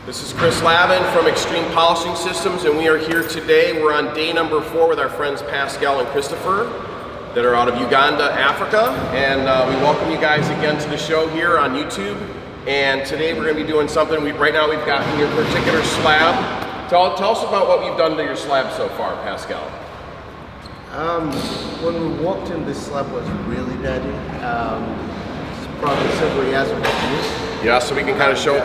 This is Chris Lavin from Xtreme Polishing Systems, and we are here today. We're on day number 4 with our friends Pascal and Christopher that are out of Uganda, Africa. And we welcome you guys again to the show here on YouTube. And today we're going to be doing something. Right now we've got your particular slab. Tell us about what you've done to your slab so far, Pascal. When we walked in, this slab was really dirty. It's probably several years of use. Yeah, so we can kind of show,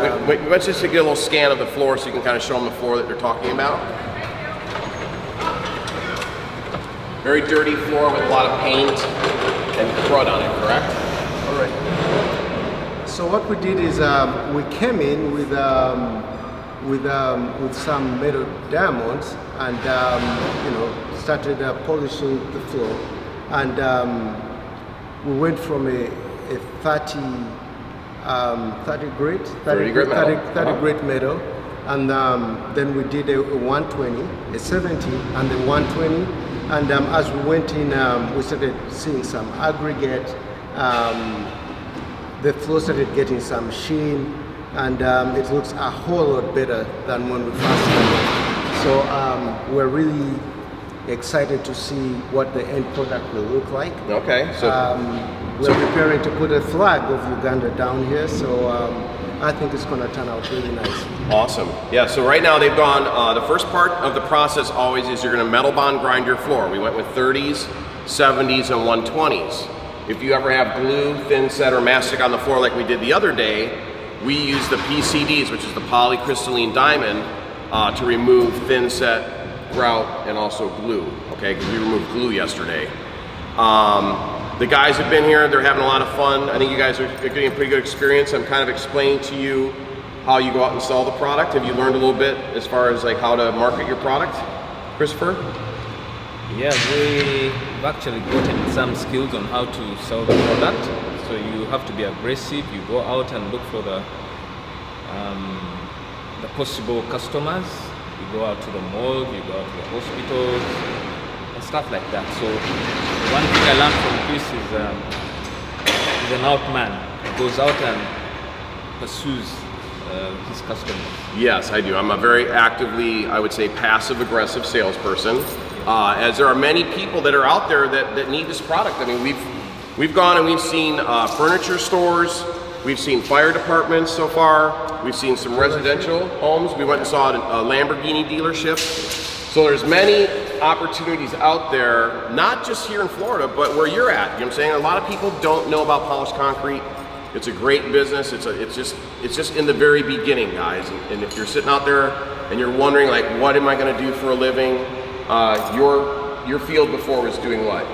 let's just get a little scan of the floor so you can kind of show them the floor that they're talking about. Very dirty floor with a lot of paint and crud on it, correct? All right. So what we did is we came in with some metal diamonds and started polishing the floor, and we went from a 30 grit metal, and then we did a 120, a 70, and the 120. And as we went in, we started seeing some aggregate. The floor started getting some sheen, and it looks a whole lot better than when we first started. So we're really excited to see what the end product will look like. Okay. So we're preparing to put a flag of Uganda down here, so I think it's going to turn out really nice. Awesome. Yeah, so right now they've gone, the first part of the process always is you're going to metal bond grind your floor. We went with 30s, 70s, and 120s. If you ever have glue, thin set, or mastic on the floor like we did the other day, we use the PCDs, which is the polycrystalline diamond, to remove thin set, grout, and also glue, okay, because we removed glue yesterday. The guys have been here, they're having a lot of fun. I think you guys are getting a pretty good experience. I'm kind of explaining to you how you go out and sell the product. Have you learned a little bit as far as like how to market your product, Christopher? Yeah, we've actually gotten some skills on how to sell the product. So you have to be aggressive. You go out and look for the possible customers. You go out to the mall, you go out to the hospitals, and stuff like that. So one thing I learned from Chris is he's an out man. He goes out and pursues his customers. Yes, I do. I'm a very actively, I would say, passive-aggressive salesperson. As there are many people that are out there that need this product. I mean, we've gone and we've seen furniture stores, we've seen fire departments so far, we've seen some residential homes. We went and saw a Lamborghini dealership. So there's many opportunities out there, not just here in Florida, but where you're at. You know what I'm saying? A lot of people don't know about polished concrete. It's a great business. It's just in the very beginning, guys. And if you're sitting out there and you're wondering, like, what am I going to do for a living? Your field before was doing what?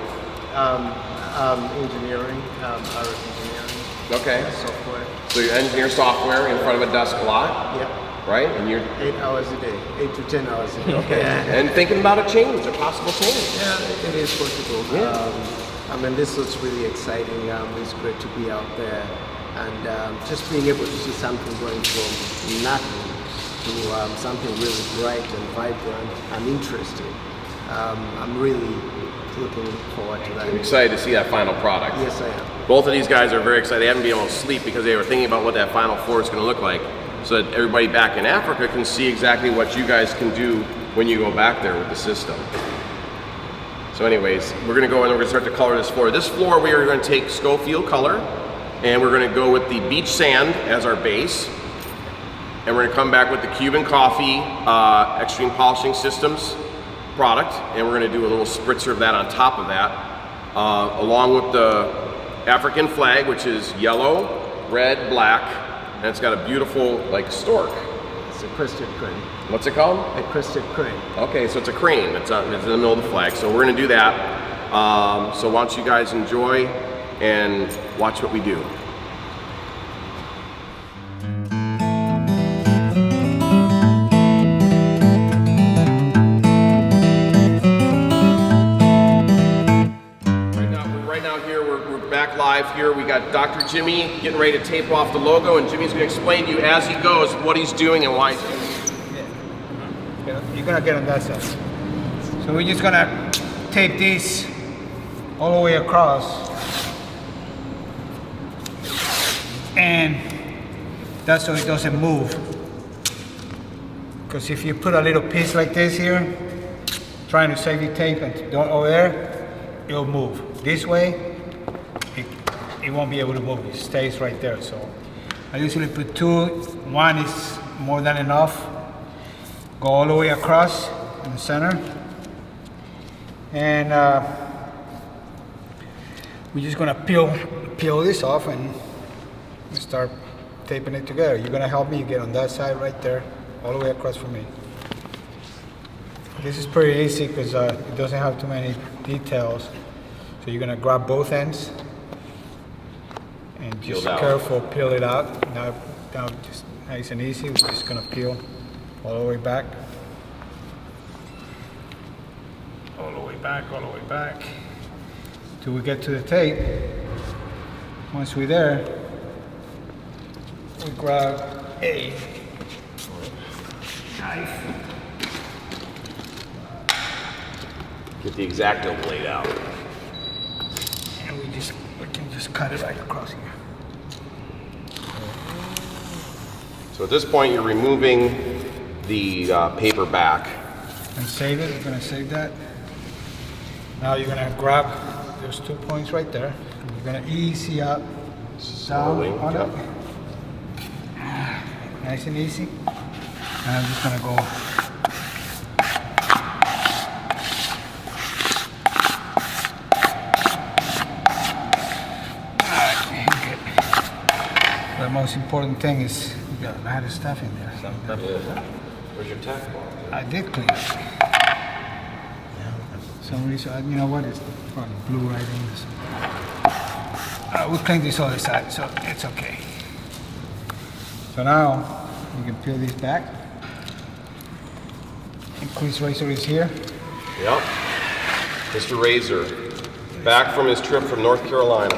Engineering, RF engineering. Okay. Software. So you engineer software in front of a desk a lot? Yeah. Right? And you're 8 hours a day, 8 to 10 hours a day. Okay. And thinking about a change, a possible change. Yeah, it is possible. Yeah. I mean, this looks really exciting. It's great to be out there, and just being able to see something going from nothing to something really bright and vibrant and interesting. I'm really looking forward to that. I'm excited to see that final product. Yes, I am. Both of these guys are very excited. They haven't been able to sleep because they were thinking about what that final floor is going to look like, so that everybody back in Africa can see exactly what you guys can do when you go back there with the system. So anyways, we're going to go and we're going to start to color this floor. This floor we are going to take Schofield color, and we're going to go with the beach sand as our base. And we're going to come back with the Cuban Coffee Xtreme Polishing Systems product, and we're going to do a little spritzer of that on top of that, along with the African flag, which is yellow, red, black, and it's got a beautiful, like, stork. It's a crested crane. What's it called? A crested crane. Okay, so it's a crane. It's in the middle of the flag. So we're going to do that. So why don't you guys enjoy and watch what we do. Live here, we got Dr. Jimmy getting ready to tape off the logo, and Jimmy's going to explain to you as he goes what he's doing and why he's doing it. Yeah. You're going to get on that side. So we're just going to tape this all the way across, and that's so it doesn't move. Because if you put a little piece like this here, trying to safety tape and don't over there, it'll move. This way, it won't be able to move. It stays right there. So I usually put two. One is more than enough. Go all the way across in the center. And we're just gonna peel this off and start taping it together. You're gonna help me get on that side right there, all the way across from me. This is pretty easy because it doesn't have too many details. So you're gonna grab both ends and just careful peel it out. Now just nice and easy. We're just gonna peel all the way back. All the way back, all the way back. Till we get to the tape. Once we're there, we grab a knife. Get the X-Acto blade out. And we can just cut it right across here. So at this point, you're removing the paper back. And save it. We're gonna save that. Now you're gonna grab those 2 points right there. And you're gonna easy up Slowly, down on yep. it. Nice and easy. And I'm just gonna go. The most important thing is you got a lot of stuff in there. Where's your tack ball? I did clean it. Some reason, you know what? It's probably blue right in this. We'll clean this other side, so it's okay. So now you can peel these back. And Chris Razor is here. Yep. Mr. Razor, back from his trip from North Carolina.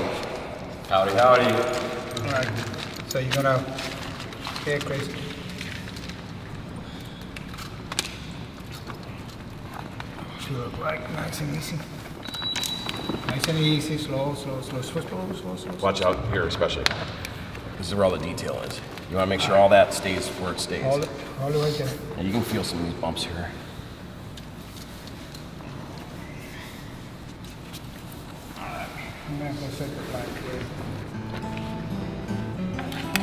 Howdy, howdy. All right. So you're gonna, okay, Chris. Peel it right, nice and easy. Nice and easy, slow. Watch out here, especially. This is where all the detail is. You want to make sure all that stays where it stays. Hold it right there. And you can feel some of these bumps here. I'm gonna go set the back here.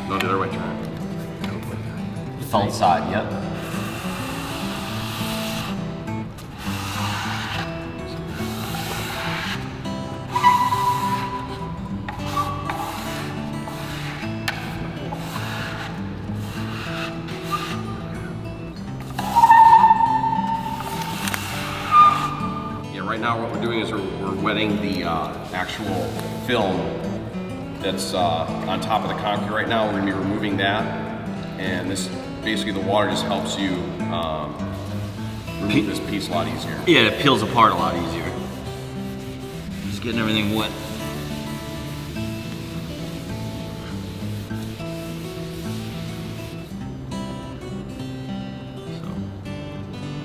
No, the other way, try it. Front side, yep. Yeah, right now what we're doing is we're wetting the actual film that's on top of the concrete right now. We're going to be removing that, and this basically the water just helps you remove this piece a lot easier. Yeah, it peels apart a lot easier. Just getting everything wet. So,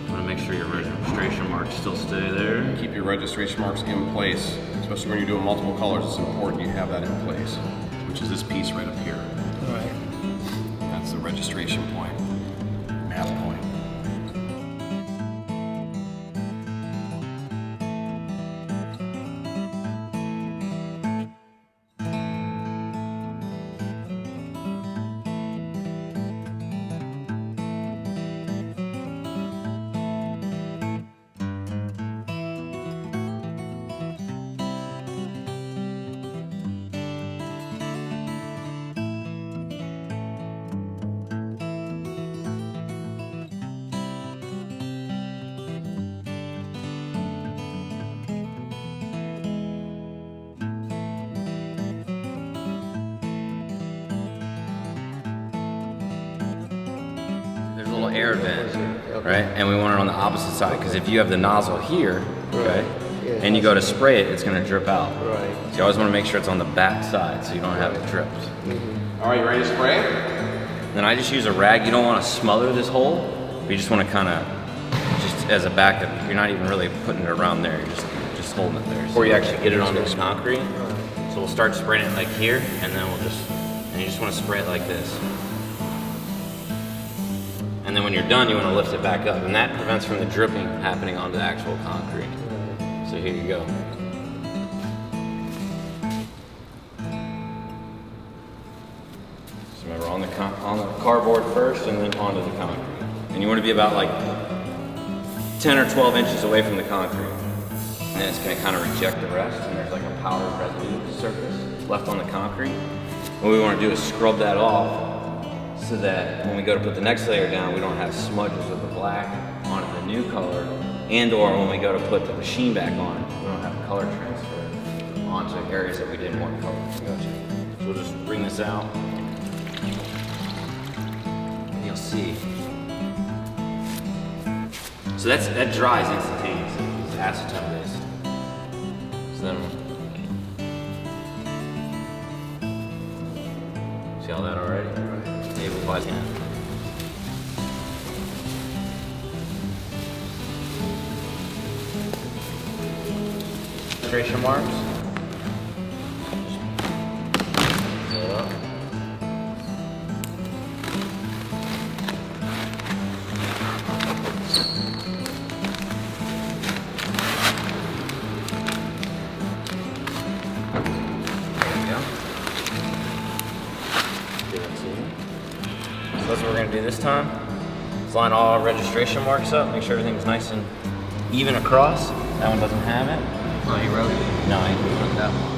want to make sure your registration marks still stay there. Keep your registration marks in place, especially when you're doing multiple colors. It's important you have that in place, which is this piece right up here. All right. That's the registration point, map point. There's a little air vent, right? And we want it on the opposite side, because if you have the nozzle here, okay, Yeah. and you go to spray it, it's gonna drip out. Right. So you always wanna make sure it's on the back side so you don't have it dripped. All right, you ready to spray? Then I just use a rag. You don't wanna smother this hole, but you just wanna kinda, just as a backup, you're not even really putting it around there, you're just holding it there. Before you actually get it onto the concrete, so we'll start spraying it like here, and then and you just wanna spray it like this. And then when you're done, you want to lift it back up, and that prevents from the dripping happening onto the actual concrete. So here you go. So remember, on the cardboard first, and then onto the concrete. And you want to be about like 10 or 12 inches away from the concrete. And then it's going to kind of reject the rest, and there's like a powder residue surface left on the concrete. What we want to do is scrub that off so that when we go to put the next layer down, we don't have smudges of the black onto the new color, and or when we go to put the machine back on, we don't have color transfer onto areas that we didn't want color to go to. So we'll just bring this out, and you'll see. So that dries instantaneously. It's acetone based. So then, see all that already? Maybe we'll pause now. Registration marks. Fill it up. So that's what we're going to do this time. Let's line all our registration marks up, make sure everything's nice and even across. That one doesn't have it. Oh, you wrote it? No, I didn't put that one.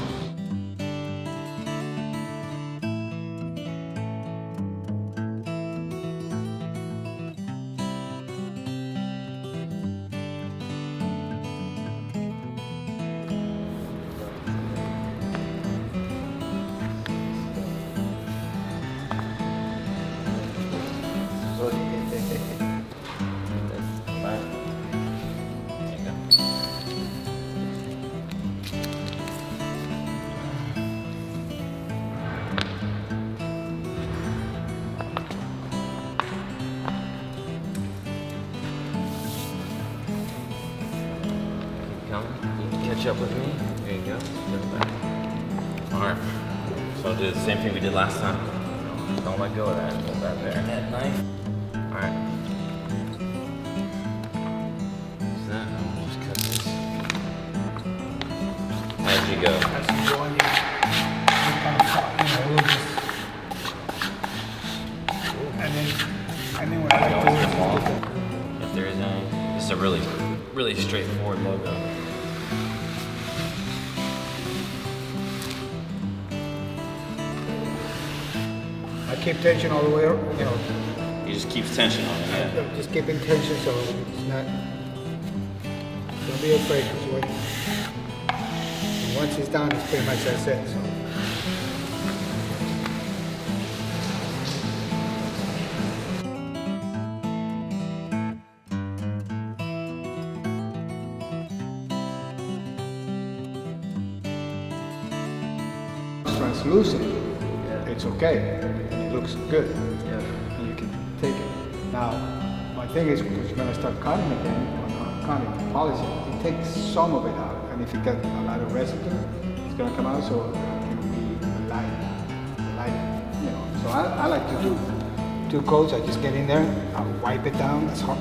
You can catch up with me. There you go. Alright. So I'll do the same thing we did last time. Just don't let go of that. Hold that there. That knife. Alright. So that, I'll just cut this. As you go. As you go in, you kind of cut, and then what I like to do is If there is any. This is a really straightforward logo. I keep tension all the way, He just keeps tension on it, yeah. just keeping tension so it's not, don't be afraid, because once it's done, it's pretty much that's it. So. Translucent, it's okay, and it looks good, and you can take it. Now, my thing is, because you're going to start cutting again, cutting, polishing, it takes some of it out, and if you get a lot of residue, it's going to come out, so it can be light, So I like to do 2 coats. I just get in there, I wipe it down, that's hard.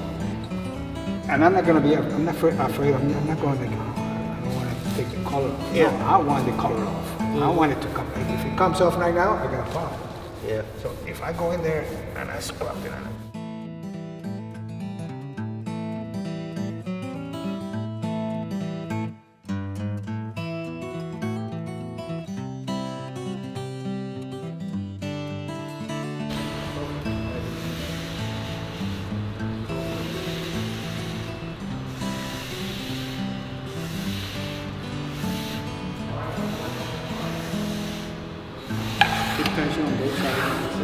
And I'm not going to be, I'm not afraid of, I'm not going to I don't want to take the color off. Yeah. No, I want the color off. I want it to come. If it comes off right now, I'm gonna pop. Yeah. So if I go in there and I scrub it on it. Keep tension on both sides.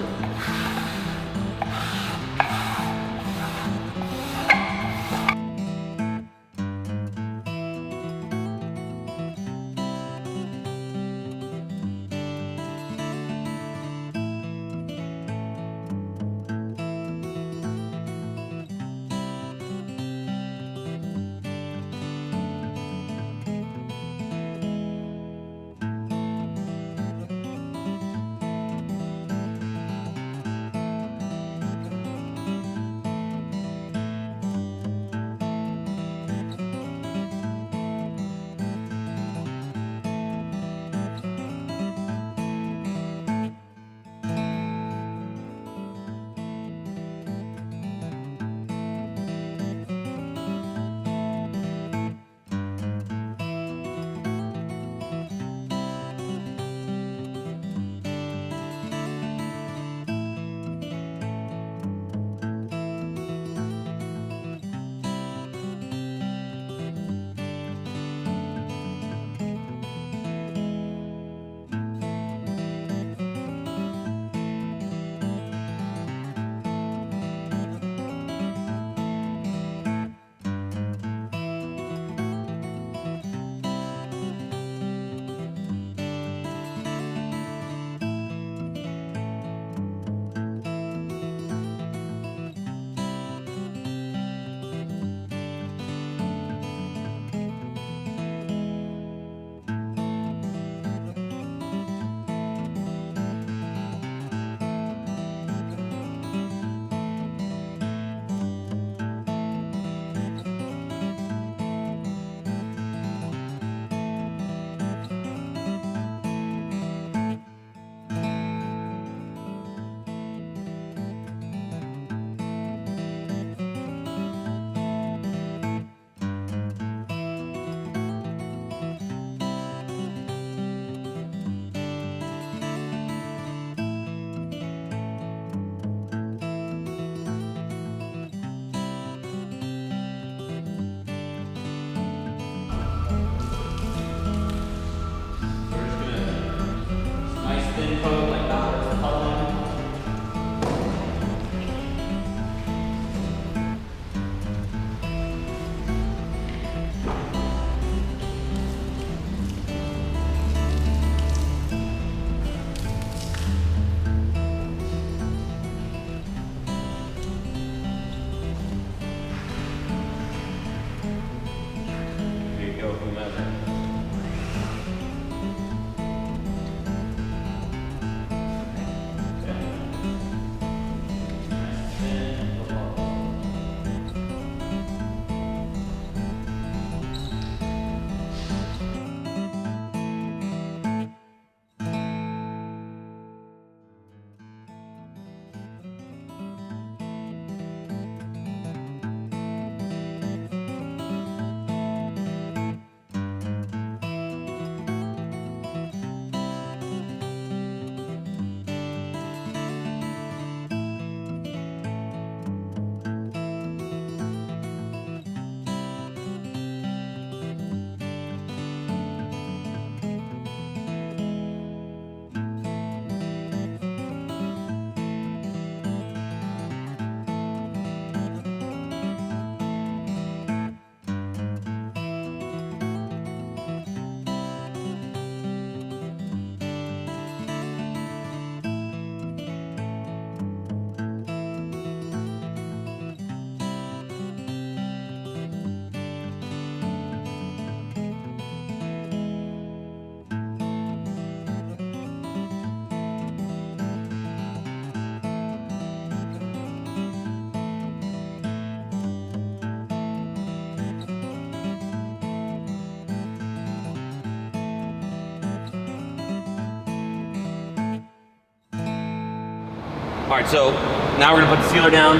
All right, so now we're gonna put the sealer down.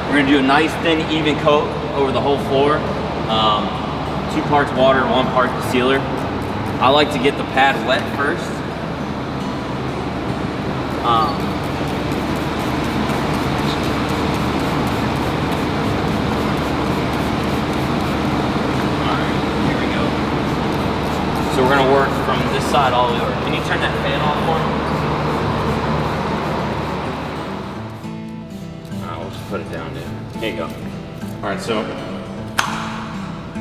We're gonna do a nice thin, even coat over the whole floor. 2 parts water, 1 part the sealer. I like to get the pad wet first. So we're gonna work from this side all the way over. Can you turn that fan off for me? Alright, we'll just put it down, dude. Here you go. Alright, so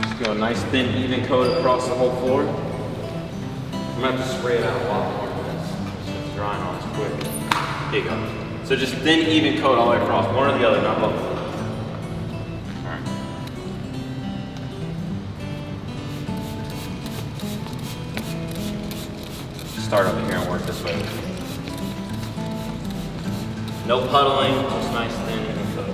just go a nice thin, even coat across the whole floor. I'm gonna have to spray it out a lot more than this. It's drying on us quick. Here you go. So just thin, even coat all the way across. One or the other, not both. Start over here and work this way. No puddling, just nice thin even coat.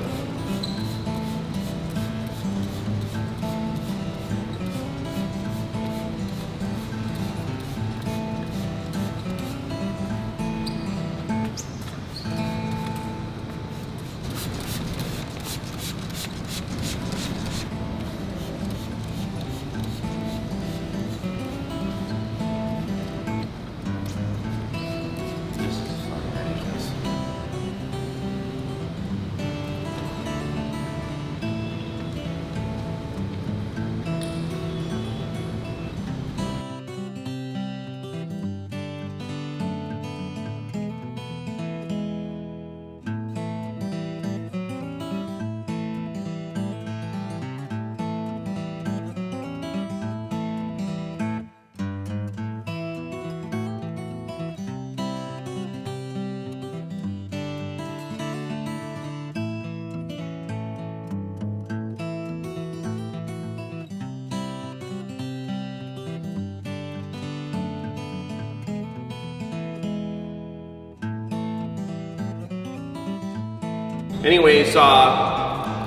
Anyways,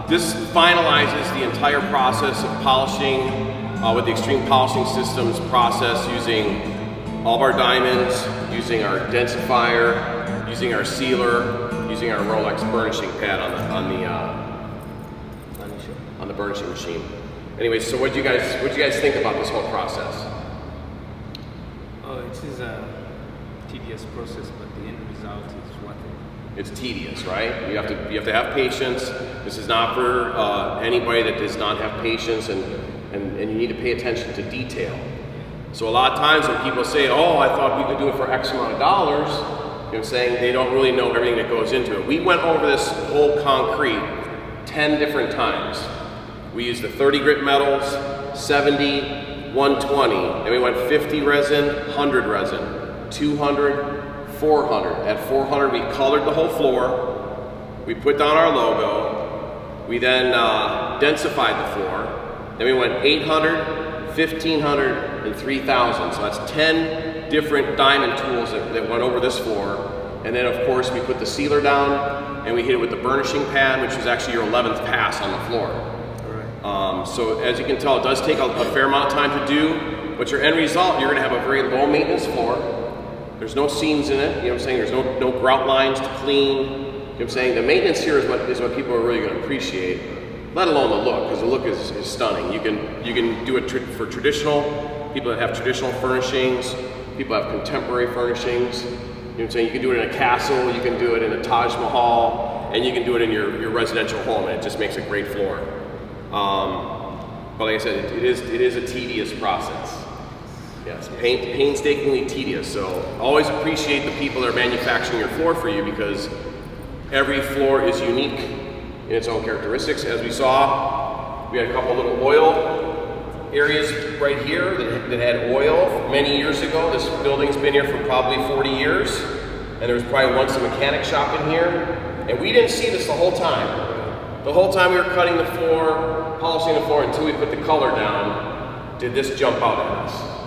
this finalizes the entire process of polishing with the Xtreme Polishing Systems process, using all of our diamonds, using our densifier, using our sealer, using our Rolex burnishing pad on the burnishing machine. Anyways, so what do you guys think about this whole process? Oh, it is a tedious process, but the end result is worth it. It's tedious, right? You have to have patience. This is not for anybody that does not have patience, and you need to pay attention to detail. So a lot of times when people say, oh, I thought we could do it for X amount of dollars, you know what I'm saying, they don't really know everything that goes into it. We went over this whole concrete 10 different times. We used the 30 grit metals, 70, 120, then we went 50 resin, 100 resin, 200, 400. At 400, we colored the whole floor. We put down our logo. We then densified the floor. Then we went 800, 1500, and 3000. So that's 10 different diamond tools that went over this floor. And then, of course, we put the sealer down, and we hit it with the burnishing pad, which was actually your 11th pass on the floor. So as you can tell, it does take a fair amount of time to do, but your end result, you're going to have a very low maintenance floor. There's no seams in it, you know what I'm saying? There's no grout lines to clean. You know what I'm saying? The maintenance here is what people are really going to appreciate, let alone the look, because the look is stunning. You can do it for traditional, people that have traditional furnishings, people have contemporary furnishings. You know what I'm saying? You can do it in a castle, you can do it in a Taj Mahal, and you can do it in your residential home, and it just makes a great floor. But like I said, it is a tedious process. Yes, painstakingly tedious. So always appreciate the people that are manufacturing your floor for you, because every floor is unique in its own characteristics. As we saw, we had a couple little oil areas right here that had oil many years ago. This building's been here for probably 40 years, and there was probably once a mechanic shop in here, and we didn't see this the whole time. The whole time we were cutting the floor, polishing the floor, until we put the color down, did this jump out at us.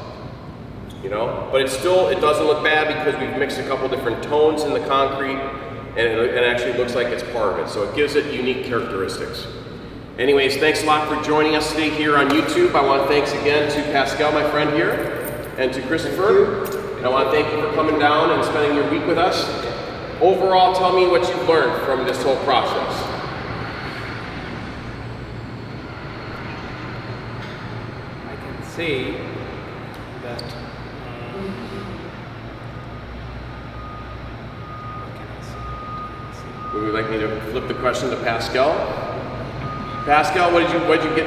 You know, but it doesn't look bad, because we've mixed a couple different tones in the concrete, and it actually looks like it's part of it. So it gives it unique characteristics. Anyways, thanks a lot for joining us today here on YouTube. I want to thanks again to Pascal, my friend here, and to Christopher. And I want to thank you for coming down and spending your week with us. overall, tell me what you've learned from this whole process. I can say that what can I say? Would you like me to flip the question to Pascal? Pascal, what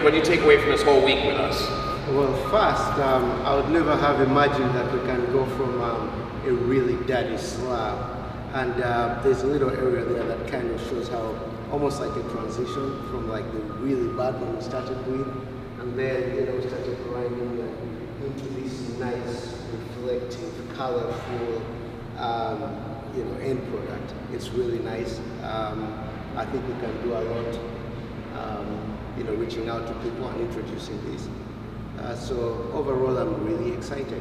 did you take away from this whole week with us? Well, first, I would never have imagined that we can go from a really dirty slab, and there's a little area there that kind of shows how, almost like a transition from like the really bad one we started with, and then we started grinding into this nice, reflective, colorful, end product. It's really nice. I think we can do a lot. Reaching out to people and introducing this. So overall, I'm really excited.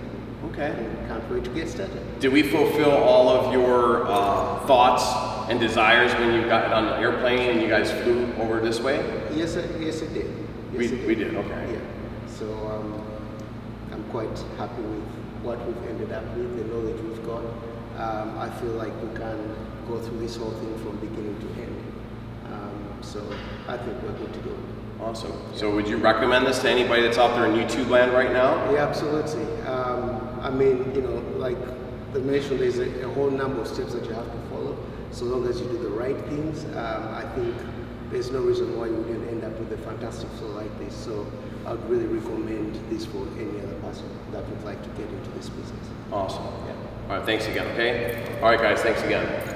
Okay. And can't wait to get started. Did we fulfill all of your thoughts and desires when you got on the airplane and you guys flew over this way? Yes, it did. We did, okay. Yeah. So I'm quite happy with what we've ended up with, the knowledge we've got. I feel like we can go through this whole thing from beginning to end. So I think we're good to go. Awesome. So would you recommend this to anybody that's out there in YouTube land right now? Yeah, absolutely. I mean, like the mentioned, there's a whole number of steps that you have to follow. So long as you do the right things, I think there's no reason why you wouldn't end up with a fantastic flow like this. So I'd really recommend this for any other person that would like to get into this business. Awesome. Yeah. All right, thanks again, okay? All right, guys, thanks again.